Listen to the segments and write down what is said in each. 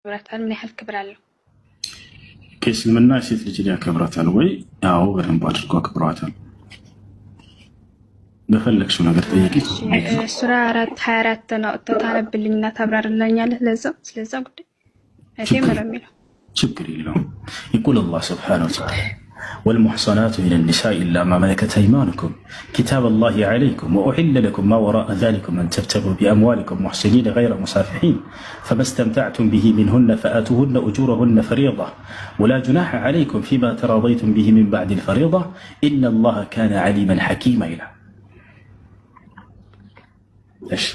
ያከብራታል? ምን ያህል ክብር አለው? ከእስልምና ሴት ልጅን ያከብራታል ወይ? አዎ በደንብ አድርጎ አክብሯታል። በፈለግሽው ነገር ጠይቂ። ሱራ 4:24 ነው ታነብልኝና ታብራርልኛለህ ስለዛ ጉዳይ እሺ ምረሚለው ችግር የለውም። يقول الله سبحانه وتعالى والمحصنات من النساء إلا ما ملكت أيمانكم كتاب الله عليكم وأحل لكم ما وراء ذلكم أن تبتغوا بأموالكم محسنين غير مسافحين فما استمتعتم به منهن فآتوهن أجورهن فريضة ولا جناح عليكم فيما تراضيتم به من بعد الفريضة إن الله كان عليما حكيما إلى ايش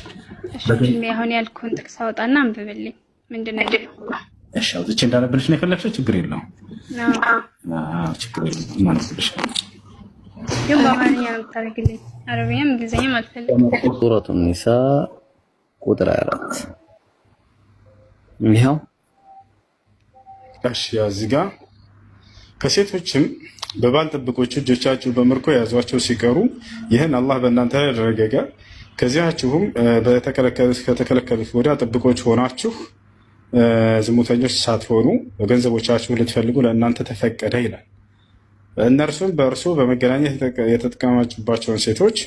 አሁን ያልኩን ጥቅስ አውጣና አንብብልኝ። ምንድነው? እሺ አውጥቼ እንዳነብልሽ ነው የፈለግሽው? ችግር የለውም። ችግር የለውም። ማንብልሽ ግን በአማርኛ ነው የምታደርግልኝ። አረብኛም እንግሊዝኛም አልፈልግም። ሱረቱ ኒሳ ቁጥር 4 ይኸው። እሺ እዚህ ጋር ከሴቶችም በባል ጥብቆች እጆቻችሁ በምርኮ የያዟቸው ሲቀሩ ይህን አላህ በእናንተ ላይ ያደረገ ከዚያችሁም ከተከለከሉት ወዲያ ጥብቆች ሆናችሁ ዝሙተኞች ሳትሆኑ በገንዘቦቻችሁ ልትፈልጉ ለእናንተ ተፈቀደ ይላል። እነርሱም በእርሱ በመገናኘት የተጠቀማችሁባቸውን ሴቶች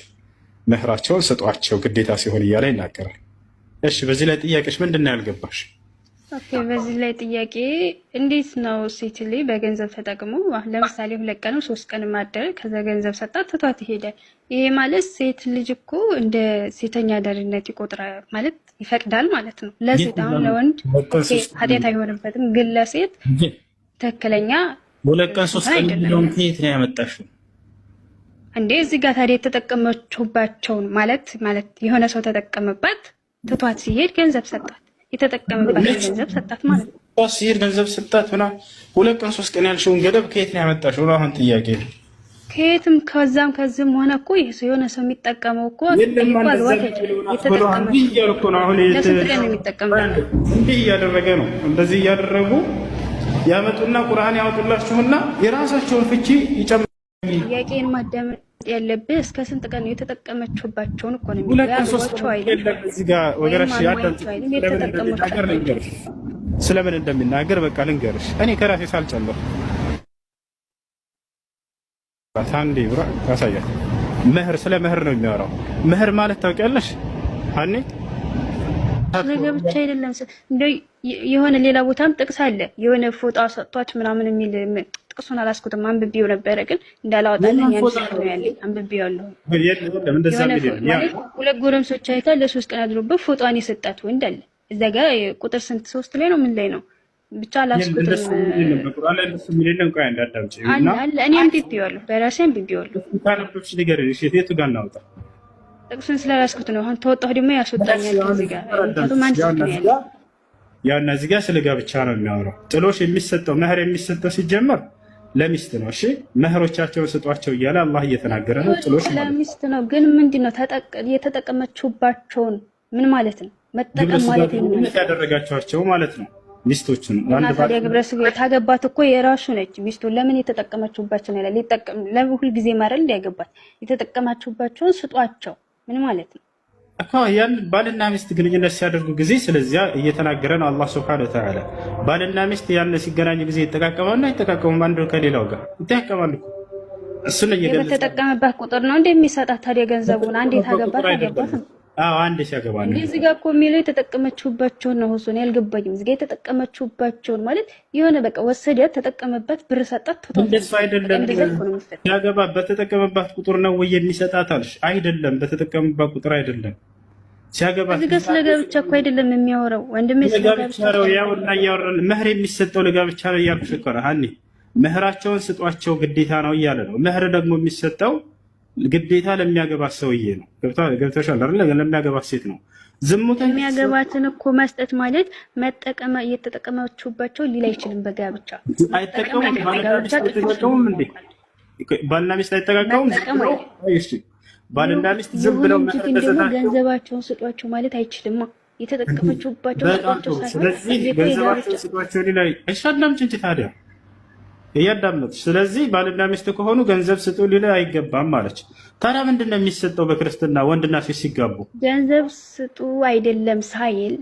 መህራቸውን ስጧቸው ግዴታ ሲሆን እያለ ይናገራል። እሺ በዚህ ላይ ጥያቄሽ ምንድን ነው ያልገባሽ? ኦኬ በዚህ ላይ ጥያቄ እንዴት ነው ሴት ልጅ በገንዘብ ተጠቅሞ ለምሳሌ 2 ቀን 3 ቀን ማደረ ከዛ ገንዘብ ሰጣት ትቷት ይሄዳል። ይሄ ማለት ሴት ልጅ እኮ እንደ ሴተኛ አዳሪነት ይቆጥራል ማለት ይፈቅዳል ማለት ነው። ለሴት አሁን ለወንድ ኃጢአት አይሆንበትም፣ ግን ለሴት ትክክለኛ 2 ቀን 3 ቀን እንደውም ከየት ነው ያመጣሽው እንዴ? እዚህ ጋር ታዲያ የተጠቀመችባቸውን ማለት የሆነ ሰው ተጠቀመባት ትቷት ሲሄድ ገንዘብ ሰጣት፣ የተጠቀመባት ገንዘብ ሰጣት ማለት ነው። ሲሄድ ገንዘብ ሰጣት ሆና 2 ቀን 3 ቀን ያልሽውን ገደብ ከየት ነው ያመጣሽው? አሁን ጥያቄ ከየትም ከዛም ሆነ እኮ የሆነ ሰው የሚጠቀመው እኮ እንዲህ እያደረገ ነው። እንደዚህ እያደረጉ ያመጡና ቁርአን ያወጡላችሁና የራሳቸውን ፍቺ ይጨምራሉ። ጥያቄን ማዳመጥ ያለብህ እስከ ስንት ቀን ነው የተጠቀመችባቸውን እኮ ነው የሚያያቸው አይደል? እዚህ ጋር ወገራሽ ስለምን እንደሚናገር በቃ ልንገርሽ። እኔ ከራሴ ሳልጨምር ታንዲ ብራ ያሳያል። መህር ስለ መህር ነው የሚያወራው። መህር ማለት ታውቂያለሽ? አኔ ለገብቻ አይደለም እንደው የሆነ ሌላ ቦታም ጥቅስ አለ። የሆነ ፎጣ ሰጥቷት ምናምን የሚል ጥቅሱን አላስኩትም፣ አንብቤው ነበረ ግን እንዳላወጣልኝ ያን ነው ያለኝ። አንብቤዋለሁ። እንደዛ ሁለት ጎረምሶች አይታ ለ3 ቀን አድሮበት ፎጣን የሰጣት ወንድ አለ። እዛ ጋር ቁጥር ስንት 3 ላይ ነው ምን ላይ ነው ብቻ አላስኩትም። በቁርአን ላይ እንደሱ የሚልልን ቆይ እንዳዳምጪ እና እኔ አንብቤዋለሁ፣ በራሴ አንብቤዋለሁ። ታነብሽ ንገሪኝ። የቱ ጋር እናውጣ? ጥቅሱን ስላላስኩት ነው። አሁን ተወጣሁ ደግሞ ያስወጣኛል። እዚህ ጋር ማን ያለ ያና እዚህ ጋር ስለ ጋብቻ ነው የሚያወራው። ጥሎሽ የሚሰጠው መህር የሚሰጠው ሲጀመር ለሚስት ነው። እሺ መህሮቻቸውን ስጧቸው እያለ አላህ እየተናገረ ነው። ጥሎሽ ለሚስት ነው፣ ግን ምንድነው የተጠቀመችባቸውን ምን ማለት ነው? መጠቀም ማለት ነው ያደረጋቸው ማለት ነው። ሚስቶችን አንድ ባል ግብረ ስጋ ታገባት እኮ የራሱ ነች ሚስቱ። ለምን የተጠቀመችባቸው ነው ያለ? ለሁል ጊዜ ማረል ያገባት የተጠቀማችሁባቸውን ስጧቸው ምን ማለት ነው እኮ? ያን ባልና ሚስት ግንኙነት ሲያደርጉ ጊዜ ስለዚያ እየተናገረ ነው አላህ Subhanahu Wa Ta'ala። ባልና ሚስት ያን ሲገናኙ ጊዜ ይጠቃቀማሉ አይጠቃቀሙም? አንዱ ከሌላው ጋር ይጠቃቀማሉ። እሱ ነው የተጠቀመባት ቁጥር ነው እንደሚሰጣት ታዲያ ገንዘቡን አንዴ ታገባት ታገባት ነው። አዎ አንዴ ሲያገባ ነው። እዚህ ጋር እኮ የሚለው የተጠቀመችሁባቸውን ነው። ሁሱን ያልገባኝም እዚህ ጋር የተጠቀመችሁባቸውን ማለት የሆነ በቃ ወሰደት ተጠቀመባት ብር ሰጣት ተጠቀመ። እንደሱ አይደለም። ሲያገባ በተጠቀመባት ቁጥር ነው ወይ የሚሰጣት አልሽ? አይደለም፣ በተጠቀመባት ቁጥር አይደለም። ሲያገባ እዚህ ጋር ስለ ጋብቻ እኮ አይደለም የሚያወራው ወንድሜ። ስለ ጋብቻ ነው ያውና ያወራል። መህር የሚሰጠው ለጋብቻ ነው እያልኩሽ እኮ ነው። ሀኒ መህራቸውን ስጧቸው ግዴታ ነው እያለ ነው። መህር ደግሞ የሚሰጠው ግዴታ ለሚያገባት ሰውዬ ነው። ገብተሻል አይደል? ለሚያገባት ሴት ነው። ዝሙተኛ የሚያገባትን እኮ መስጠት ማለት መጠቀም እየተጠቀመችሁባቸው ሊል አይችልም። በጋብቻ አይጠቀሙም። አይጠቀሙም እንዴ? ባልና ሚስት አይጠቃቀሙም? እሺ ባልና ሚስት ዝም ብለው ገንዘባቸውን ስጧቸው ማለት አይችልም። የተጠቀመችሁባቸው ስጧቸው። ስለዚህ ገንዘባቸውን ስጧቸው ሊል አይሻለም እንጂ ታዲያ እያዳመጥሽ። ስለዚህ ባልና ሚስት ከሆኑ ገንዘብ ስጡ ሊል አይገባም ማለች። ታዲያ ምንድን ነው የሚሰጠው በክርስትና ወንድና ሴት ሲጋቡ? ገንዘብ ስጡ አይደለም ሳይሆን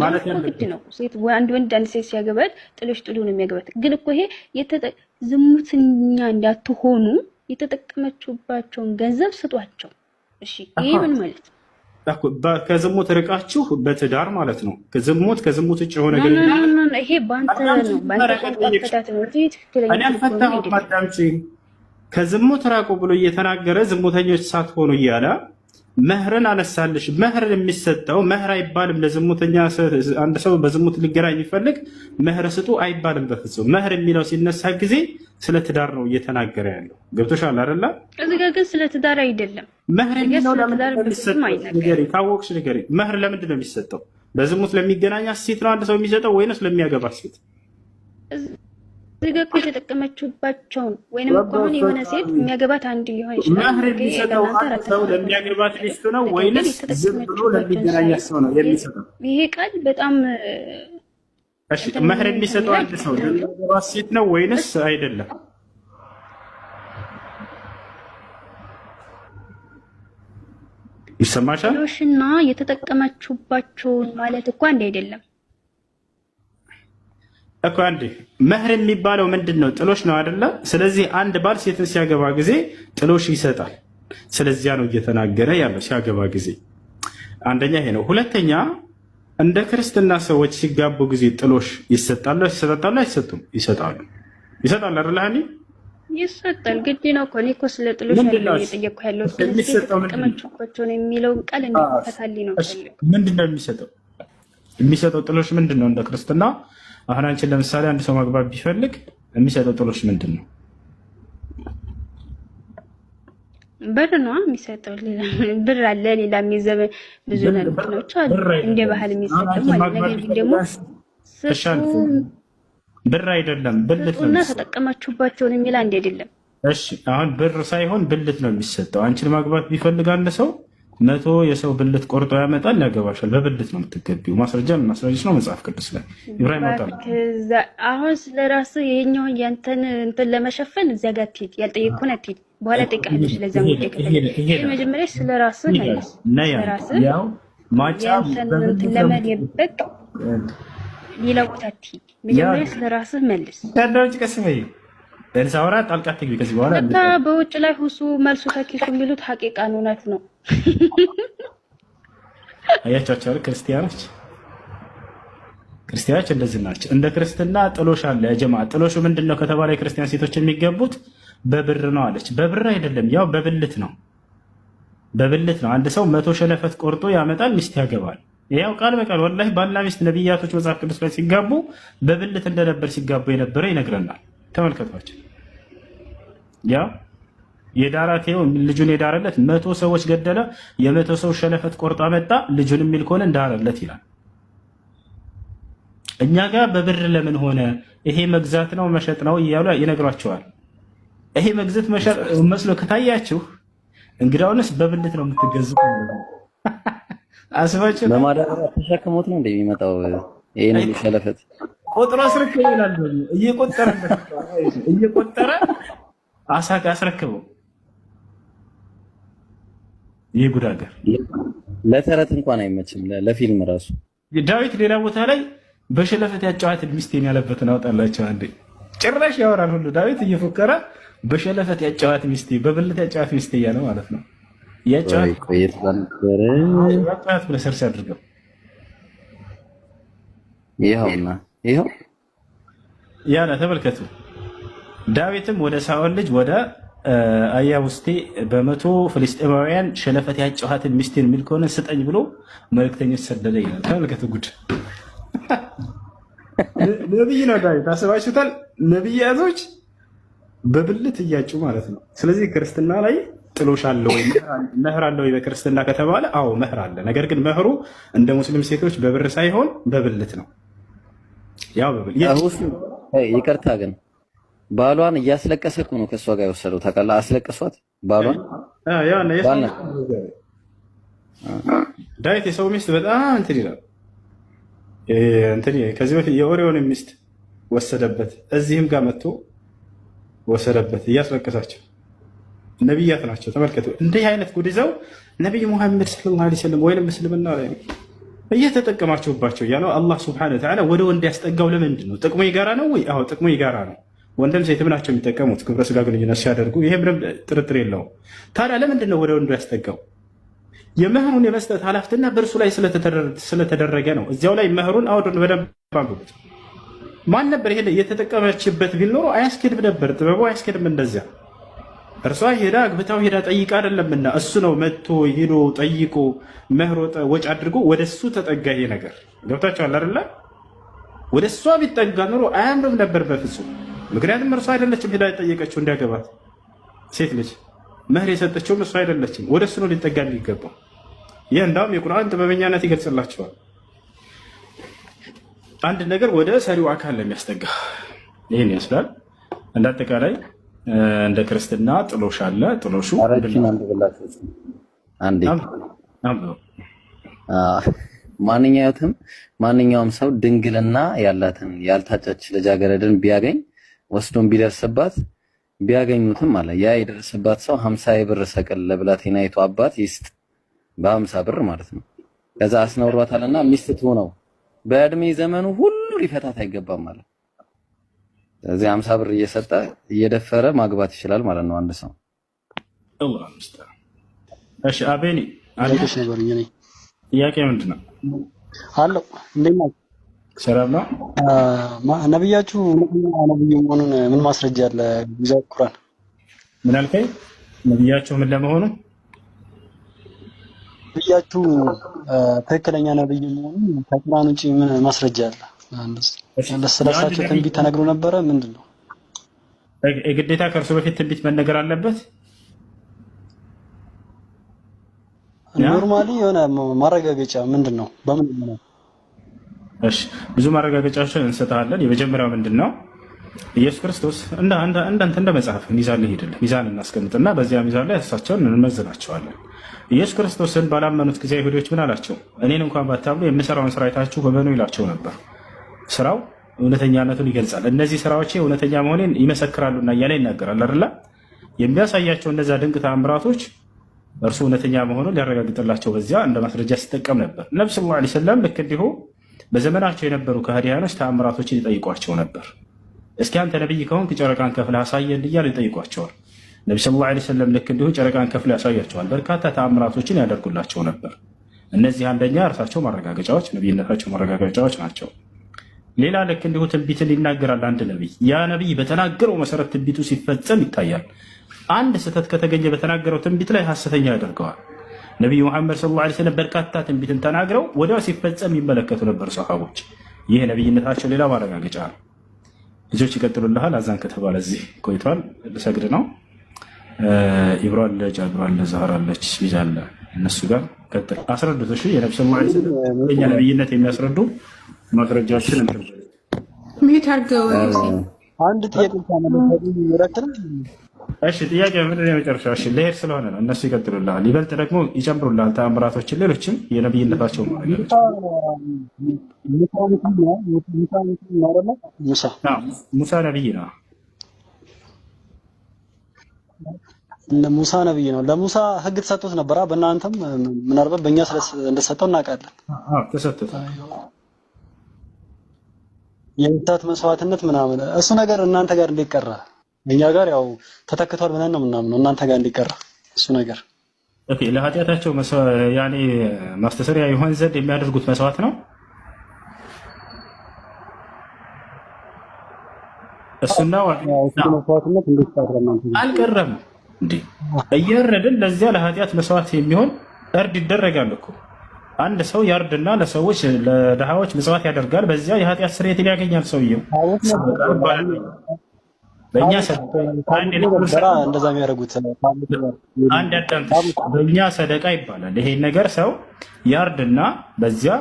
ማለት ግድ ነው። ሴት አንድ ወንድ አንድ ሴት ሲያገባት ጥሎሽ ጥሉ ነው የሚያገባት። ግን እኮ ይሄ ዝሙተኛ እንዳትሆኑ የተጠቀመችባቸውን ገንዘብ ስጧቸው። እሺ ይሄ ምን ማለት ነው? ከዝሙት ርቃችሁ በትዳር ማለት ነው። ከዝሙት ውጭ የሆነ ይሄ ባንተ ነው ባንተ ነው። እኔ አልፈታሁም። አዳምጪ። ከዝሙት ራቁ ብሎ እየተናገረ ዝሙተኞች ሳትሆኑ እያለ መህርን አነሳልሽ። መህር የሚሰጠው መህር አይባልም ለዝሙተኛ። አንድ ሰው በዝሙት ሊገናኝ የሚፈልግ መህር ስጡ አይባልም በፍጹም። መህር የሚለው ሲነሳ ጊዜ ስለ ትዳር ነው እየተናገረ ያለው። ገብቶሻል አይደለ? እዚህ ጋር ግን ስለ ትዳር አይደለም። መህር የሚለው ካወቅሽ ንገሪ። መህር ለምንድን ነው የሚሰጠው? በዝሙት ለሚገናኛት ሴት ነው አንድ ሰው የሚሰጠው ወይንስ ለሚያገባት ሴት? እዚህ ጋር የተጠቀመችባቸውን ወይንም አሁን የሆነ ሴት የሚያገባት አንድ ሊሆን ይችላል። መህር የሚሰጠው አንድ ሰው ለሚያገባት ሚስቱ ነው ወይንስ ዝም ብሎ ለሚገናኛት ሰው ነው የሚሰጠው? ይሄ ቃል በጣም እሺ፣ መህር የሚሰጠው አንድ ሰው ለሚያገባት ሴት ነው ወይንስ አይደለም? ይሰማሻል? ጥሎሽና የተጠቀመችባቸውን ማለት እኮ አንድ አይደለም እኮ። አንዴ መህር የሚባለው ምንድን ነው? ጥሎሽ ነው አይደለ? ስለዚህ አንድ ባል ሴትን ሲያገባ ጊዜ ጥሎሽ ይሰጣል። ስለዚያ ነው እየተናገረ ያለው ሲያገባ ጊዜ። አንደኛ ይሄ ነው። ሁለተኛ እንደ ክርስትና ሰዎች ሲጋቡ ጊዜ ጥሎሽ ይሰጣሉ አይሰጡም? ይሰጣሉ። ይሰጣል አይደለ? ይሰጣል። ግድ ነው እኮ። እኔ እኮ ስለ ጥሎሽ አይደለም እየጠየቅኩ ያለው የተጠቀመችባቸውን የሚለውን ቃል እንዲፈታልኝ ነው። ምንድን ነው የሚሰጠው? የሚሰጠው ጥሎሽ ምንድን ነው? እንደ ክርስትና አሁን አንቺን ለምሳሌ አንድ ሰው ማግባት ቢፈልግ የሚሰጠው ጥሎሽ ምንድን ነው? ብር ነው የሚሰጠው። ብር አለ፣ ሌላ የሚዘበ ብዙ ነገሮች አሉ እንደ ባህል የሚሰጠው ማለት ነው። ግን ደግሞ ብር አይደለም ብልት ነው እና ተጠቀማችሁባቸውን የሚል አንድ አይደለም። እሺ አሁን ብር ሳይሆን ብልት ነው የሚሰጠው። አንቺን ማግባት ቢፈልግ አንድ ሰው 100 የሰው ብልት ቆርጦ ያመጣል፣ ያገባሻል። በብልት ነው የምትገቢው። ማስረጃ ነው መጽሐፍ ቅዱስ ላይ ኢብራሂም ወጣል። አሁን ስለራስ ይሄኛው ያንተን እንትን ለመሸፈን እዚያ ጋር ትሄድ ያልጠየቅኩን አትሄድ። በኋላ ጠይቃለሽ። ለዛም መጀመሪያ ስለራስ ነው ያው ማጫ ለመደበቅ ሌላ ቦታ ትሄድ። መጀመሪያ ስለራስህ መልስ። ታዳውጭ ቀስበይ ደንሳውራ ጣልቃ ትግቢ። ከዚህ በኋላ እና በውጭ ላይ ሁሱ መልሱ ተኪሱ የሚሉት ሐቂቃን እውነት ነው። አያቻቸው ክርስቲያኖች እንደዚህ ናቸው። እንደ ክርስትና ጥሎሽ አለ። ጀማ ጥሎሹ ምንድነው ከተባለ የክርስቲያን ሴቶች የሚገቡት በብር ነው አለች። በብር አይደለም፣ ያው በብልት ነው። በብልት ነው። አንድ ሰው 100 ሸለፈት ቆርጦ ያመጣል፣ ሚስት ያገባል። ያው ቃል በቃል ወላሂ ባልና ሚስት ነብያቶች መጽሐፍ ቅዱስ ላይ ሲጋቡ በብልት እንደነበር ሲጋቡ የነበረ ይነግረናል። ተመልከቷቸው። ያው የዳራቴው ልጁን የዳረለት 100 ሰዎች ገደለ፣ የ100 ሰው ሸለፈት ቆርጦ መጣ፣ ልጁን የሚል ከሆነ እንዳረለት ይላል። እኛ ጋር በብር ለምን ሆነ? ይሄ መግዛት ነው መሸጥ ነው እያሉ ይነግሯቸዋል። ይሄ መግዛት መሸጥ መስሎ ከታያችሁ እንግዳውንስ በብልት ነው የምትገዙት። አስባችሁ ለማዳበሪያ ተሸክሞት ነው እንደሚመጣው ይሄን ሸለፈት ቁጥሩ አስረክበው ይላል። እየቆጠረ አሳካ አስረክበው። ይህ ጉድ ሀገር ለተረት እንኳን አይመችም፣ ለፊልም ራሱ። ዳዊት ሌላ ቦታ ላይ በሸለፈት ያጫዋት ሚስቴን ያለበትን አውጣላቸው። አንዴ ጭራሽ ያወራል ሁሉ ዳዊት እየፎከረ በሸለፈት ያጫዋት ሚስቴ፣ በብልት ያጫዋት ሚስቴ እያለ ማለት ነው። ያጫዋት ብለህ ሰርች አድርገው። ይኸውና ይኸው ያለ ተመልከቱ። ዳዊትም ወደ ሳኦል ልጅ ወደ አያቡስቴ በ100 ፍልስጤማውያን ሸለፈት ያጫዋትን ሚስቴን የሚል ከሆነ ስጠኝ ብሎ መልእክተኞች ሰደደ ይላል። ተመልከቱ ጉድ። ነብይ ነው ዳዊት። አስባችሁታል? ነብያቶች በብልት እያጩ ማለት ነው። ስለዚህ ክርስትና ላይ ጥሎሽ አለ ወይ መህር አለ ወይ በክርስትና ከተባለ አዎ መህር አለ። ነገር ግን መህሩ እንደ ሙስሊም ሴቶች በብር ሳይሆን በብልት ነው። ያው በብልት ይቅርታ ግን ባሏን እያስለቀሰ እኮ ነው ከሷ ጋር የወሰደው። ታውቃለህ? አስለቀሷት ባሏን። ዳዊት የሰው ሚስት በጣም እንትን ይላል። ከዚህ በፊት የኦሪዮን ሚስት ወሰደበት። እዚህም ጋር መጥቶ ወሰደበት እያስለቀሳቸው ነቢያት ናቸው። ተመልከቱ። እንዲህ አይነት ጉድ ይዘው ነቢይ ሙሐመድ ሰለላሁ ዐለይሂ ወሰለም ወይንም እስልምና ላይ እየተጠቀማችሁባቸው እያለው አላህ ሱብሓነሁ ወተዓላ ወደ ወንድ ያስጠጋው ለምንድን ነው? ጥቅሙ የጋራ ነው ወይ? አዎ ጥቅሙ የጋራ ነው። ወንድም ሴትም ናቸው የሚጠቀሙት ግብረ ስጋ ግንኙነት ሲያደርጉ፣ ይሄ ምንም ጥርጥር የለውም። ታዲያ ለምንድን ነው ወደ ወንዱ ያስጠጋው? የመህሩን የመስጠት ኃላፊነትና በእርሱ ላይ ስለተደረገ ነው። እዚያው ላይ መህሩን አውዱን በደንብ አንብቡት። ማን ነበር ይሄ እየተጠቀመችበት ቢል ኖሮ አያስኬድም ነበር፣ ጥበቡ አያስኬድም እንደዚያ። እርሷ ሄዳ አግብታው ሄዳ ጠይቃ አይደለምና እሱ ነው መጥቶ ሄዶ ጠይቆ መህር ወጪ አድርጎ ወደ እሱ ተጠጋ። ይሄ ነገር ገብታችኋል አይደለ? ወደ እሷ ቢጠጋ ኖሮ አያምርም ነበር በፍጹም። ምክንያቱም እርሷ አይደለችም ሄዳ የጠየቀችው እንዲያገባት ሴት ልጅ መህር የሰጠችውም እሷ አይደለችም። ወደ እሱ ነው ሊጠጋ የሚገባው። ይህ እንዳውም የቁርአን ጥበበኛነት ይገልጽላቸዋል። አንድ ነገር ወደ ሰሪው አካል ለሚያስጠጋ ይህን ይመስላል። እንደ አጠቃላይ እንደ ክርስትና ጥሎሽ አለ። ጥሎሹ ማንኛውም ሰው ድንግልና ያላትን ያልታጨች ልጃገረድን ቢያገኝ ወስዶን ቢደርስባት ቢያገኙትም አለ ያ የደረሰባት ሰው 50 የብር ሰቅል ለብላቴናይቱ አባት ይስጥ፣ በ50 ብር ማለት ነው። ከዛ አስነውሯታልና ሚስት ትሆነው በእድሜ ዘመኑ ሁሉ ሊፈታት አይገባም ማለት። ስለዚህ 50 ብር እየሰጠ እየደፈረ ማግባት ይችላል ማለት ነው አንድ ሰው። እሺ አቤኒ አለሽ ነገርኝ ነኝ። ጥያቄ ምንድን ነው? አለው እንዴት ነው? ሰላም ነው። ነብያችሁ ነብዩ መሆኑን ምን ማስረጃ አለ? ቢዛው ቁርአን ምን አልከኝ? ነብያችሁ ምን ለመሆኑ ነብያችሁ ትክክለኛ ነብይ መሆኑን ከቁርአን ውጪ ምን ማስረጃ አለ? ስለሳቸው ትንቢት ተነግሮ ነበረ። ምንድን ነው የግዴታ ከእርሱ በፊት ትንቢት መነገር አለበት? ኖርማሊ የሆነ ማረጋገጫ ምንድን ነው? በምን ነው? እሺ ብዙ ማረጋገጫዎችን እንሰጣለን። የመጀመሪያው ምንድን ነው? ኢየሱስ ክርስቶስ እንደ መጽሐፍ ሚዛን ላይ ሄደለ ሚዛን እናስቀምጥና በዚያ ሚዛን ላይ እሳቸውን እንመዝናቸዋለን። ኢየሱስ ክርስቶስን ባላመኑት ጊዜ አይሁዶች ምን አላቸው? እኔን እንኳን ባታምኑ የምሰራውን ስራ አይታችሁ በመኑ ይላቸው ነበር። ስራው እውነተኛነቱን ይገልጻል። እነዚህ ስራዎች እውነተኛ መሆኔን ይመሰክራሉና እያለ ይናገራል አይደለ? የሚያሳያቸው እነዛ ድንቅ ተአምራቶች እርሱ እውነተኛ መሆኑን ሊያረጋግጥላቸው በዚያ እንደ ማስረጃ ሲጠቀም ነበር። ነብዩ ሰለላሁ ዐለይሂ ወሰለም ልክ እንዲሁ በዘመናቸው የነበሩ ከሃዲያኖች ተአምራቶችን ይጠይቋቸው ነበር። እስኪ አንተ ነብይ ከሆንክ ጨረቃን ከፍለህ አሳየን እያሉ ይጠይቋቸዋል። ነብዩ ሰለላሁ ዐለይሂ ወሰለም ልክ እንዲሁ ጨረቃን ከፍለው ያሳያቸዋል። በርካታ ተአምራቶችን ያደርጉላቸው ነበር። እነዚህ አንደኛ እርሳቸው ማረጋገጫዎች፣ ነብይነታቸው ማረጋገጫዎች ናቸው። ሌላ ልክ እንዲሁ ትንቢትን ይናገራል አንድ ነብይ። ያ ነብይ በተናገረው መሰረት ትንቢቱ ሲፈጸም ይታያል። አንድ ስህተት ከተገኘ በተናገረው ትንቢት ላይ ሐሰተኛ ያደርገዋል። ነቢዩ መሐመድ ሰለላሁ ዐለይሂ ወሰለም በርካታ ትንቢትን ተናግረው ወዲያው ሲፈጸም ይመለከቱ ነበር ሰሃቦች። ይህ ነብይነታቸው ሌላ ማረጋገጫ ነው። ልጆች ይቀጥሉልሃል። አዛን ከተባለ እዚህ ቆይቷል። ልሰግድ ነው። ኢብሮ አለ፣ ጃብሮ አለ፣ ዛህራ አለች፣ ልጅ አለ። እነሱ ጋር ቀጥል አስረዱት። እሺ የነብዩ ሰለላሁ ዐለይሂ ወሰለም የኛ ነብይነት የሚያስረዱ ማስረጃዎችን እንትን ሚት አድርገው አንድ ጥያቄ ታመለከቱ። እሺ ጥያቄ ምንድን ነው? የመጨረሻው እሺ ልሄድ ስለሆነ ነው። እነሱ ይቀጥሉልሃል፣ ይበልጥ ደግሞ ይጨምሩልሃል ተአምራቶችን፣ ሌሎችም የነብይነታቸው ሙሳ ነብይ ነው። ሙሳ ነብይ ነው። ለሙሳ ህግ ተሰጥቶት ነበር። በእናንተም ምናልባት በእኛ እንደሰጠው እናውቃለን። ተሰጥቶት የእንስሳት መስዋዕትነት ምናምን እሱ ነገር እናንተ ጋር እንዴት ቀረ? እኛ ጋር ያው ተተክቷል ብለን ነው ምናምን ነው እናንተ ጋር እንዲቀር እሱ ነገር። ኦኬ ለኃጢአታቸው ያኔ ማስተሰሪያ ይሆን ዘንድ የሚያደርጉት መስዋዕት ነው። እሱና መስዋዕትነት እንዴት አልቀረም እንዴ? እያረድን ለዚያ ለኃጢአት መስዋዕት የሚሆን እርድ ይደረጋል እኮ። አንድ ሰው ያርድና ለሰዎች ለድሃዎች መስዋዕት ያደርጋል። በዚያ የኃጢአት ስርየትን ያገኛል ሰውየው። በእኛ እንደዛ የሚያደርጉት በእኛ ሰደቃ ይባላል። ይሄ ነገር ሰው ያርድና በዚያ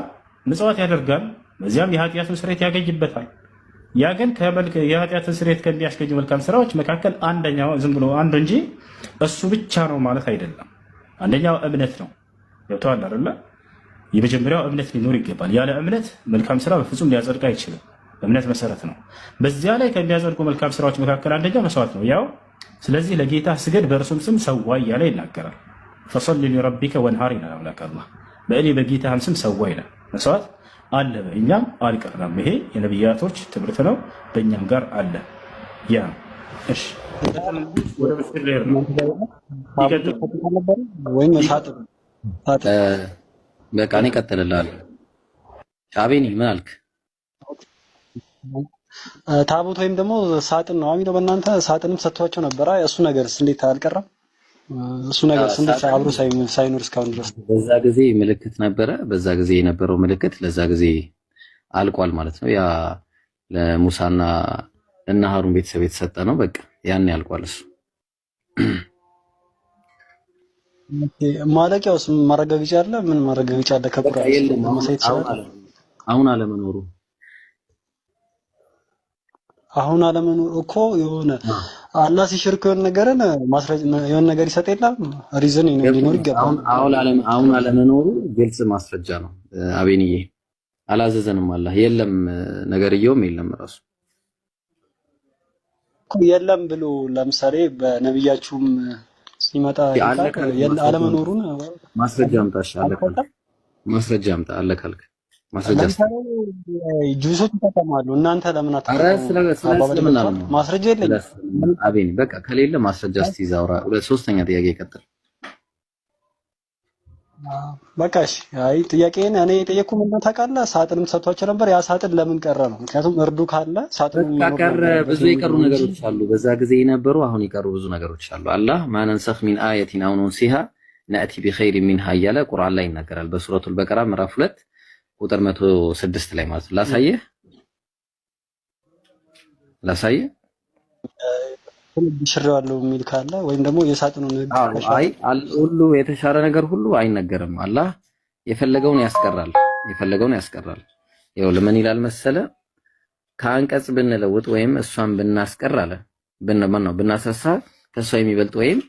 ምጽዋት ያደርጋል። በዚያም የኃጢአቱን ስርየት ያገኝበታል። ያ ግን የኃጢአትን ስርየት ከሚያስገኙ መልካም ስራዎች መካከል አንደኛው ዝም ብሎ አንዱ እንጂ እሱ ብቻ ነው ማለት አይደለም። አንደኛው እምነት ነው። ገብቶሃል አይደለ? የመጀመሪያው እምነት ሊኖር ይገባል። ያለ እምነት መልካም ስራ በፍጹም ሊያጸድቅ አይችልም። በእምነት መሰረት ነው። በዚያ ላይ ከሚያጸድቁ መልካም ስራዎች መካከል አንደኛው መስዋዕት ነው። ያው ስለዚህ ለጌታ ስገድ በእርሱም ስም ሰዋ እያለ ይናገራል። ፈሰሊ ሊረቢከ ወንሃር ይላል አምላክ አላህ። በእኔ በጌታህም ስም ሰዋ ይላል። መስዋዕት አለ፣ በእኛም አልቀረም። ይሄ የነቢያቶች ትምህርት ነው፣ በእኛም ጋር አለ። ያ እሺ፣ ወደ ምስል ልሄድ ነው። ይቀጥል ወይም በቃ እኔ እቀጥልልሃለሁ። አቤኒ ምን አልክ? ታቦት ወይም ደግሞ ሳጥን ነው የሚለው በእናንተ ሳጥንም ሰጥቷቸው ነበረ። እሱ ነገርስ እንዴት አልቀረም? እሱ ነገር እንዴት አብሮ ሳይኖር እስካሁን ድረስ? በዛ ጊዜ ምልክት ነበረ። በዛ ጊዜ የነበረው ምልክት ለዛ ጊዜ አልቋል ማለት ነው። ያ ለሙሳና ለእነ ሃሩን ቤተሰብ የተሰጠ ነው። በቃ ያን ያልቋል እሱ። ማለቂያውስ ማረጋገጫ አለ? ምን ማረጋገጫ አለ? ከቁርአን ማሳየት ይችላል? አሁን አለመኖሩ አሁን አለመኖር እኮ የሆነ አላህ ሲሽርክ የሆነ ነገርን ማስረጃ የሆነ ነገር ይሰጥ የለም ሪዝን ሊኖር ይገባል። አሁን አለመኖሩ ግልጽ ማስረጃ ነው። አቤንዬ አላዘዘንም አላህ የለም ነገርየውም የለም ራሱ የለም ብሎ ለምሳሌ በነብያችሁም ሲመጣ አለመኖሩን ማስረጃ አምጣሽ አለካልክ ማስረጃ አምጣ አለካልክ ማስረጃ ጁሶች ተጠቅማሉ። እናንተ ለምን አታውቁም? ማስረጃ የለኝም። አቤን በቃ ከሌለ ማስረጃ እስቲ ዛውራ። ሶስተኛ ጥያቄ ይቀጥል። በቃ እሺ። አይ ጥያቄን እኔ የጠየቅኩ ምንድነው ታውቃለህ? ሳጥንም ሰጥቷቸው ነበር። ያ ሳጥን ለምን ቀረ ነው። ምክንያቱም እርዱ ካለ ሳጥኑ ቀረ። ብዙ የቀሩ ነገሮች አሉ። በዛ ጊዜ የነበሩ አሁን የቀሩ ብዙ ነገሮች አሉ። አላህ ማነንሰኽ ሚን አየቲን አው ኑንሲሃ ነእቲ ቢኸይሪን ሚንሃ እያለ ቁርአን ላይ ይናገራል። በሱረቱል በቀራ ምዕራፍ 2 ቁጥር 106 ላይ ማለት ነው። ላሳየህ ሽሬዋለሁ የሚል ካለ ወይም ደግሞ የሳጥኑን ሁሉ የተሻረ ነገር ሁሉ አይነገርም። አላህ የፈለገውን ያስቀራል። ይኸው ለምን ይላል መሰለ ከአንቀጽ ብንለውጥ ወይም እሷን ብናስቀር አለ ብናሰሳ ከሷ የሚበልጥ ወይም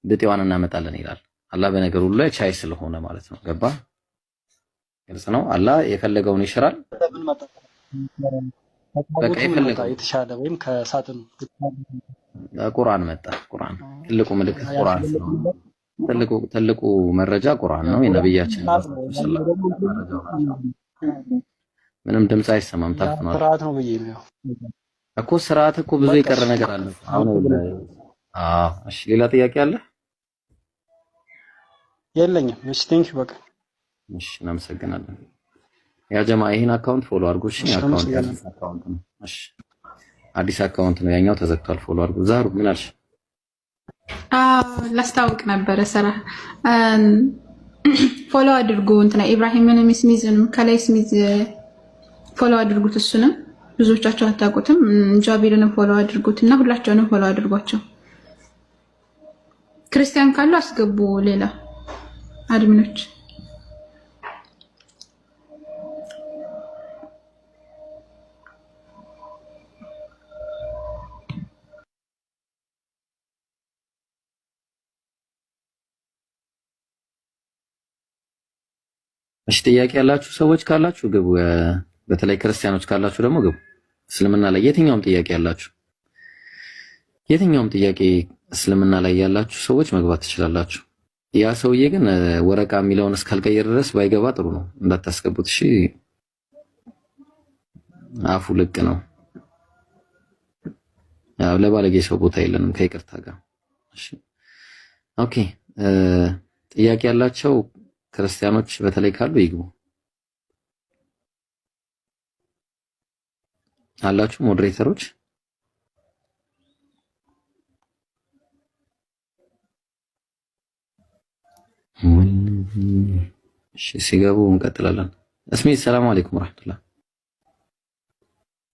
ብጤዋን እናመጣለን ይላል። አላህ በነገር ሁሉ ላይ ቻይ ስለሆነ ማለት ነው። ገባ? ግልጽ ነው። አላህ የፈለገውን ይሽራል። በቃ የፈለገው የተሻለ ወይም ከሳጥኑ ቁርአን መጣ። ቁርአን ትልቁ ምልክት ቁርአን ነው። ትልቁ መረጃ ቁርአን ነው። የነብያችን ምንም ድምጽ አይሰማም። ታፍኗል። ስርዓት ነው ብዬ ነው እኮ ስርዓት እኮ ብዙ የቀረ ነገር አለ። አሁን እሺ ሌላ ጥያቄ አለ? የለኝም። እሺ ቴንኪው በቃ እሺ እናመሰግናለን። ያ ጀማ ይሄን አካውንት ፎሎ አድርጉ። እሺ አካውንት ነው። እሺ አዲስ አካውንት ነው። ያኛው ተዘግቷል። ፎሎ አድርጉ። ዛሩ ምን አልሽ? ላስታውቅ ነበረ ስራ ፎሎ አድርጉ። እንትና ኢብራሂምን ሚስሚዝንም ከላይ ስሚዝ ፎሎ አድርጉት። እሱንም ብዙዎቻችሁ አታውቁትም። ጃቢርንም ፎሎ አድርጉት እና ሁላቸውንም ፎሎ አድርጓቸው። ክርስቲያን ካሉ አስገቡ ሌላ አድሚኖች። እሺ ጥያቄ ያላችሁ ሰዎች ካላችሁ ግቡ። በተለይ ክርስቲያኖች ካላችሁ ደግሞ ግቡ። እስልምና ላይ የትኛውም ጥያቄ ያላችሁ እስልምና ላይ ያላችሁ ሰዎች መግባት ትችላላችሁ። ያ ሰውዬ ግን ወረቃ የሚለውን እስካልቀየረ ድረስ ባይገባ ጥሩ ነው። እንዳታስገቡት እሺ። አፉ ልቅ ነው። ያው ለባለጌ ሰው ቦታ የለንም ከይቅርታ ጋር እሺ። ኦኬ ጥያቄ ያላቸው ክርስቲያኖች በተለይ ካሉ ይግቡ። አላችሁ ሞዴሬተሮች? እሺ ሲገቡ እንቀጥላለን። እስሚ ሰላም አለይኩም ወራህመቱላህ